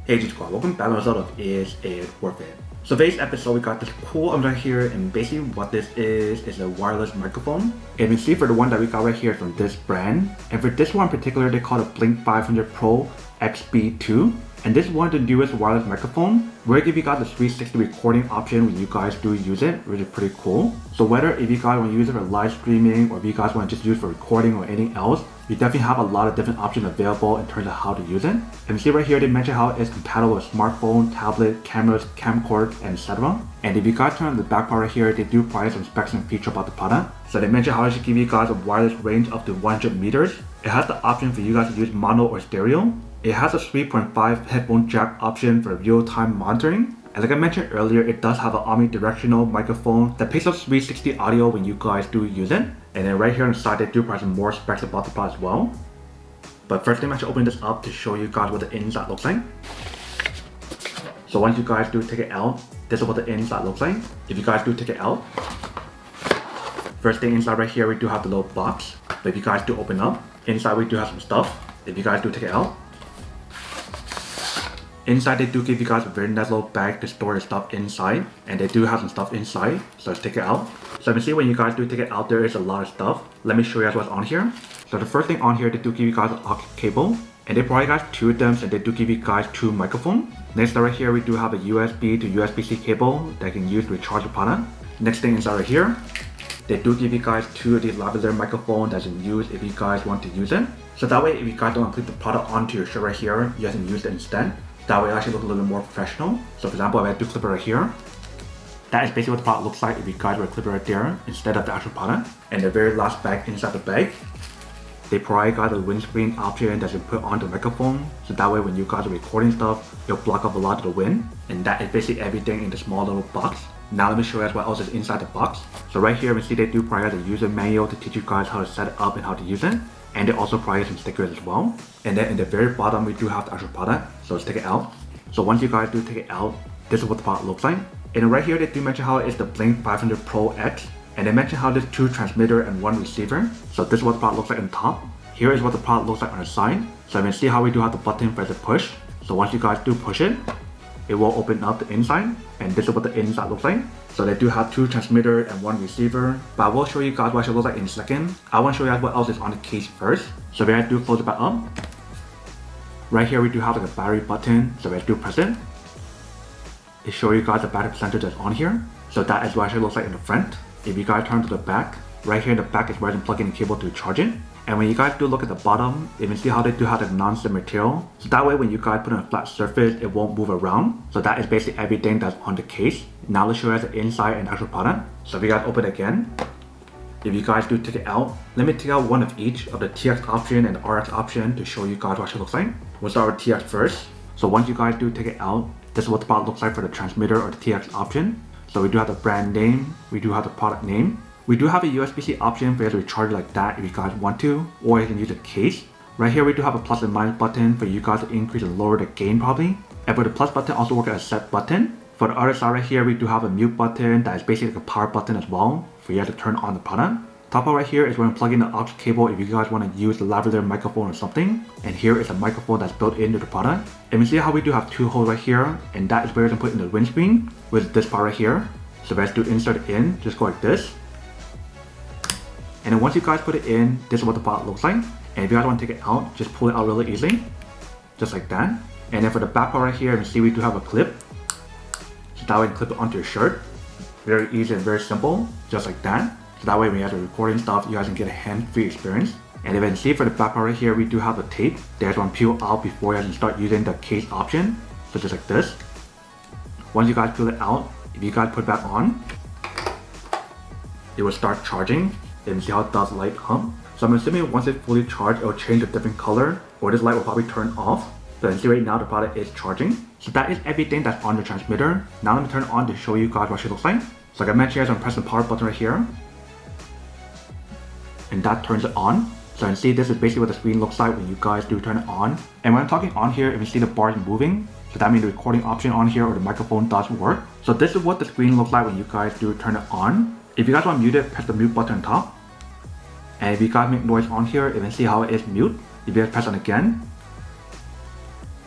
Hey G Squad, welcome back to another episode of Is It Worth It? So today's episode we got this cool right here, and basically what this is a wireless microphone. And you see for the one that we got right here from this brand, and for this one in particular they call it Blink 500 Pro XB2. And this is one of the newest wireless microphone where it gives you guys the 360 recording option when you guys do use it, which is pretty cool. So whether if you guys want to use it for live streaming or if you guys want to just use it for recording or anything else, you definitely have a lot of different options available in terms of how to use it. And you see right here they mention how it's compatible with smartphone, tablet, cameras, camcorder, and etc. And if you guys turn on the back part right here, they do provide some specs and features about the product. So they mention how it should give you guys a wireless range up to 100 meters. It has the option for you guys to use mono or stereo. It has a 3.5 headphone jack option for real-time monitoring. And like I mentioned earlier, it does have an omnidirectional microphone that picks up 360 audio when you guys do use it. And then right here on the side, they do provide some more specs about the product as well. But first, I'm actually open this up to show you guys what the inside looks like. So once you guys do take it out, this is what the inside looks like. If you guys do take it out, first thing inside right here, we do have the little box. But if you guys do open up, inside we do have some stuff. If you guys do take it out, inside they do give you guys a very nice little bag to store your stuff inside, and they do have some stuff inside, so let's take it out. So you can see when you guys do take it out, there is a lot of stuff. Let me show you guys what's on here. So the first thing on here, they do give you guys an aux cable, and they provide you guys two of them, and they do give you guys two microphones. Next right here, we do have a USB to USB-C cable that you can use to recharge the product. Next thing inside right here, they do give you guys two of these lavalier microphones that you can use if you guys want to use it. So that way, if you guys don't clip the product onto your shirt right here, you guys can use it instead. That way it actually look a little more professional. So for example, if I do clip it right here, that is basically what the product looks like if you guys were to clip it right there instead of the actual product. And the very last bag inside the bag, they provide you guys a windscreen option that you put on the microphone. So that way when you guys are recording stuff, it'll block up a lot of the wind. And that is basically everything in the small little box. Now let me show you guys what else is inside the box. So right here, we see they do provide a user manual to teach you guys how to set it up and how to use it. And they also provide some stickers as well. And then in the very bottom, we do have the actual product. So let's take it out. So once you guys do take it out, this is what the product looks like. And right here, they do mention how it's the Blink 500 Pro X. And they mention how there's two transmitter and one receiver. So this is what the product looks like on top. Here is what the product looks like on the side. So you can see how we do have the button for the push. So once you guys do push it, it will open up the inside. And this is what the inside looks like. So they do have two transmitter and one receiver, but I will show you guys what it should look like in a second. I want to show you guys what else is on the case first. So when I do close it back up, right here we do have like a battery button. So when I do press it, it shows you guys the battery percentage that's on here. So that is what it actually looks like in the front. If you guys turn to the back, right here in the back is where you can plug in the cable to charge it. And when you guys do look at the bottom, you can see how they do have the non-slip material. So that way when you guys put on a flat surface, it won't move around. So that is basically everything that's on the case. Now let's show you guys the inside and actual product. So if you guys open it again, if you guys do take it out, let me take out one of each of the TX option and the RX option to show you guys what it looks like. We'll start with TX first. So once you guys do take it out, this is what the product looks like for the transmitter or the TX option. So we do have the brand name, we do have the product name. We do have a USB-C option for you to recharge like that if you guys want to, or you can use a case. Right here we do have a plus and minus button for you guys to increase and lower the gain probably. And for the plus button also works as a set button. For the other side right here we do have a mute button that is basically like a power button as well for you guys to turn on the product. Top part right here is where you plug in the aux cable if you guys want to use the lavalier microphone or something. And here is a microphone that's built into the product. And we see how we do have two holes right here, and that is where you can put in the windscreen with this part right here. So let's do insert it in, just go like this. And then once you guys put it in, this is what the product looks like. And if you guys want to take it out, just pull it out really easily. Just like that. And then for the back part right here, you can see we do have a clip. So that way you can clip it onto your shirt. Very easy and very simple, just like that. So that way when you guys are recording stuff, you guys can get a hands-free experience. And if you can see for the back part right here, we do have a tape. There's one peel out before you guys can start using the case option. So just like this. Once you guys peel it out, if you guys put it back on, it will start charging. And see how it does light up. So I'm assuming once it's fully charged, it will change a different color, or this light will probably turn off. But you can see right now the product is charging. So that is everything that's on the transmitter. Now let me turn it on to show you guys what it looks like. So like I mentioned, I'm pressing the power button right here. And that turns it on. So you can see this is basically what the screen looks like when you guys do turn it on. And when I'm talking on here, if you see the bars moving, so that means the recording option on here or the microphone does work. So this is what the screen looks like when you guys do turn it on. If you guys want to mute it, press the mute button on top. And if you guys make noise on here, you can see how it is mute. If you guys press on again,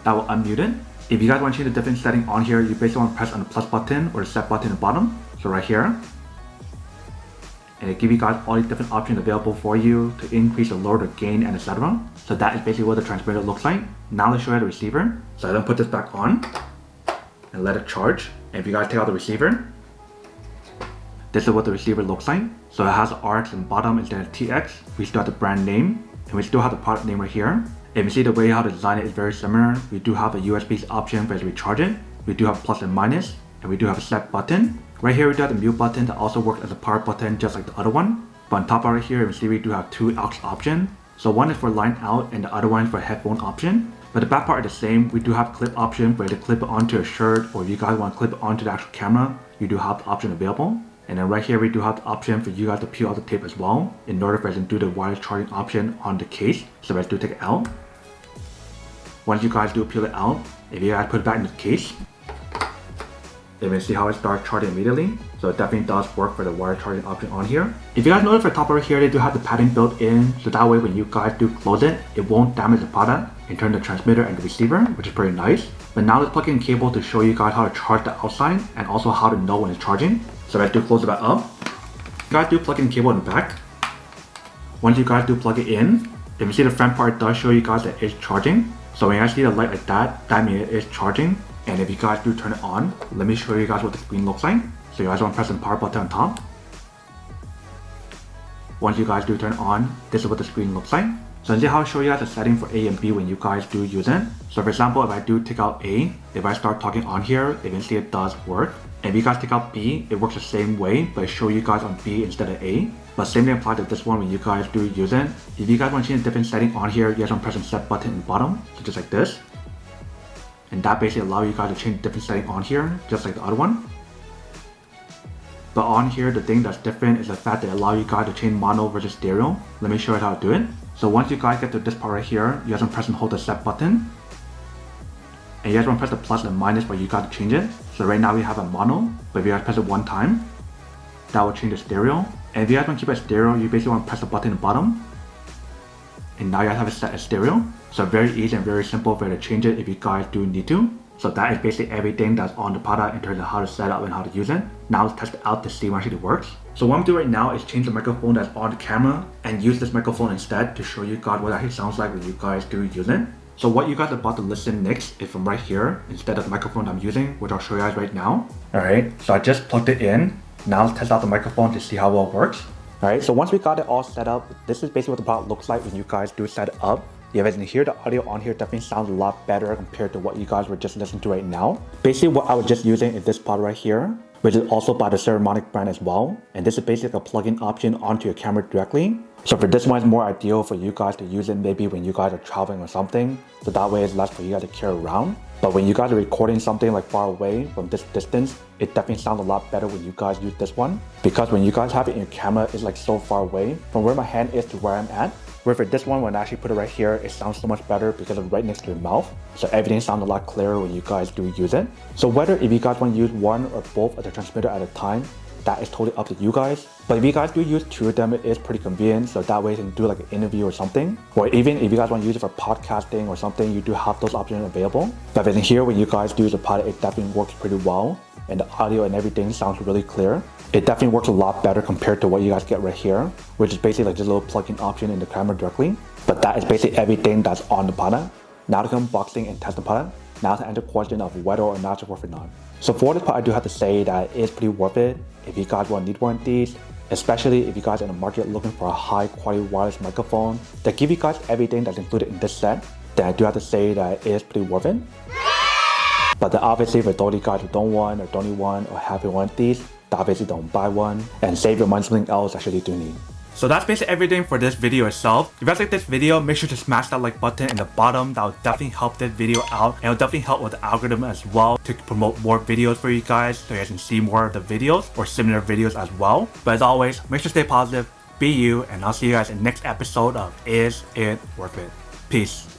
that will unmute it. If you guys want to change a different setting on here, you basically want to press on the plus button or the set button at the bottom. So right here. And it gives you guys all these different options available for you to increase or lower the gain and etc. So that is basically what the transmitter looks like. Now let's show you the receiver. So I'm gonna put this back on and let it charge. And if you guys take out the receiver, this is what the receiver looks like. So it has RX in the bottom instead of TX. We still have the brand name and we still have the product name right here. If you see the way how to design it is very similar. We do have a USB option for as we charge it. We do have plus and minus, and we do have a set button. Right here we do have the mute button that also works as a power button just like the other one. But on top right here, you see we do have two aux options. So one is for line out and the other one is for headphone option. But the back part is the same. We do have clip option where to clip it onto a shirt, or if you guys want to clip it onto the actual camera, you do have the option available. And then right here we do have the option for you guys to peel out the tape as well in order for us to do the wireless charging option on the case. So let's do take it out. Once you guys do peel it out, if you guys put it back in the case, you can see how it starts charging immediately. So it definitely does work for the wire charging option on here. If you guys notice for the top over here, they do have the padding built in. So that way when you guys do close it, it won't damage the product in terms of the transmitter and the receiver, which is pretty nice. But now let's plug in cable to show you guys how to charge the outside and also how to know when it's charging. So let's do close it back up. You guys do plug in cable in the back. Once you guys do plug it in, if you see the front part does show you guys that it's charging. So when you guys see the light like that, that means it is charging. And if you guys do turn it on, let me show you guys what the screen looks like. So you guys want to press the power button on top. Once you guys do turn it on, this is what the screen looks like. So see how I show you guys the setting for A and B when you guys do use it. So for example, if I do take out A, if I start talking on here, you can see it does work. And if you guys take out B, it works the same way, but I show you guys on B instead of A. But same thing applies to this one when you guys do use it. If you guys want to change a different setting on here, you guys want to press the set button in the bottom, so just like this. And that basically allows you guys to change different setting on here, just like the other one. But on here, the thing that's different is the fact that it allows you guys to change mono versus stereo. Let me show you how to do it. So once you guys get to this part right here, you guys want to press and hold the set button. And you guys want to press the plus and minus where you got to change it. So right now we have a mono, but if you guys press it one time, that will change the stereo. And if you guys want to keep it stereo, you basically want to press the button in the bottom. And now you guys have it set as stereo. So very easy and very simple for you to change it if you guys do need to. So that is basically everything that's on the product in terms of how to set up and how to use it. Now let's test it out to see when it actually works. So what I'm doing right now is change the microphone that's on the camera and use this microphone instead to show you guys what it actually sounds like when you guys do use it. So what you guys are about to listen next is from right here instead of the microphone I'm using, which I'll show you guys right now. Alright, so I just plugged it in. Now let's test out the microphone to see how well it works. Alright, so once we got it all set up, this is basically what the product looks like when you guys do set it up. You guys can hear the audio on here definitely sounds a lot better compared to what you guys were just listening to right now. Basically what I was just using is this pod right here, which is also by the Saramonic brand as well. And this is basically a plug-in option onto your camera directly. So for this one, it's more ideal for you guys to use it maybe when you guys are traveling or something. So that way it's less for you guys to carry around. But when you guys are recording something like far away from this distance, it definitely sounds a lot better when you guys use this one. Because when you guys have it in your camera, it's like so far away from where my hand is to where I'm at. Where for this one, when I actually put it right here, it sounds so much better because it's right next to your mouth. So everything sounds a lot clearer when you guys do use it. So whether if you guys want to use one or both of the transmitter at a time, that is totally up to you guys. But if you guys do use two of them, it is pretty convenient. So that way you can do like an interview or something. Or even if you guys want to use it for podcasting or something, you do have those options available. But in here, when you guys do use the pod, it definitely works pretty well. And the audio and everything sounds really clear. It definitely works a lot better compared to what you guys get right here, which is basically like this little plug-in option in the camera directly. But that is basically everything that's on the product. Now to unboxing and test the product. Now to answer the question of whether or not it's worth it or not. So for this part, I do have to say that it is pretty worth it if you guys will need one of these, especially if you guys are in the market looking for a high quality wireless microphone that give you guys everything that's included in this set. Then I do have to say that it is pretty worth it. But then obviously for those of you guys who don't want or don't need one or have one of these, obviously don't buy one and save your money on something else that you do need. So that's basically everything for this video itself. If you guys like this video, make sure to smash that like button in the bottom. That will definitely help this video out and it will definitely help with the algorithm as well to promote more videos for you guys so you guys can see more of the videos or similar videos as well. But as always, make sure to stay positive, be you, and I'll see you guys in the next episode of Is It Worth It? Peace.